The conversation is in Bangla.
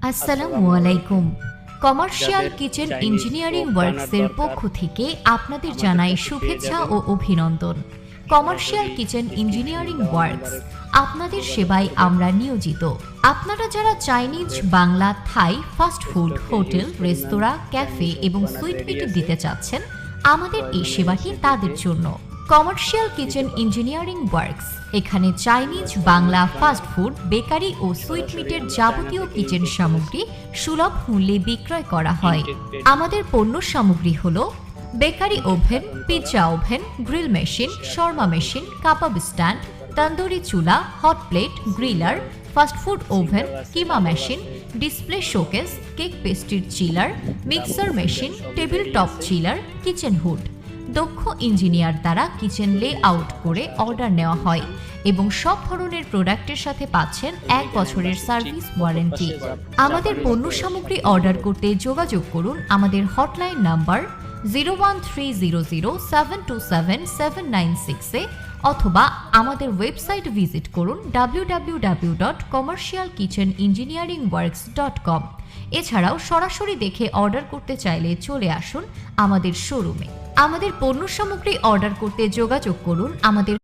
আসসালামু আলাইকুম। কমার্শিয়াল কিচেন ইঞ্জিনিয়ারিং ওয়ার্কসের পক্ষ থেকে আপনাদের জানাই শুভেচ্ছা ও অভিনন্দন। কমার্শিয়াল কিচেন ইঞ্জিনিয়ারিং ওয়ার্কস, আপনাদের সেবায় আমরা নিয়োজিত। আপনারা যারা Chinese, Bangla, Thai, fast food, hotel, restaurant, cafe এবং সুইট মিট দিতে চাচ্ছেন, আমাদের এই সেবাটি তাদের জন্য। কমার্শিয়াল কিচেন ইঞ্জিনিয়ারিং ওয়ার্কস এখানে Chinese, Bangla, fast food, bakery ও সুইট মিটের যাবতীয় কিচেন সামগ্রী সুলভ মূল্যে বিক্রয় করা হয়। আমাদের পণ্য সামগ্রী হল bakery oven, pizza oven, grill machine, শর্মা মেশিন, কাবাব স্ট্যান্ড, তন্দুরি চুলা, hot plate, griller, fast food oven, কিমা মেশিন, ডিসপ্লে শোকেস, কেক পেস্ট্রির chiller, mixer machine, table top chiller, kitchen hood. দক্ষ ইঞ্জিনিয়ার দ্বারা কিচেন লে আউট করে অর্ডার নেওয়া হয় এবং সব ধরনের প্রোডাক্টের সাথে পাচ্ছেন 1 বছরের সার্ভিস ওয়ারেন্টি। আমাদের পণ্য সামগ্রী অর্ডার করতে যোগাযোগ করুন আমাদের হটলাইন নাম্বার 01300727796 অথবা আমাদের ওয়েবসাইট ভিজিট করুন www.commercialkitcheningineeringworks.com। এছাড়াও সরাসরি দেখে অর্ডার করতে চাইলে চলে আসুন আমাদের শোরুমে। আমাদের পণ্য সামগ্রী অর্ডার করতে যোগাযোগ করুন আমাদের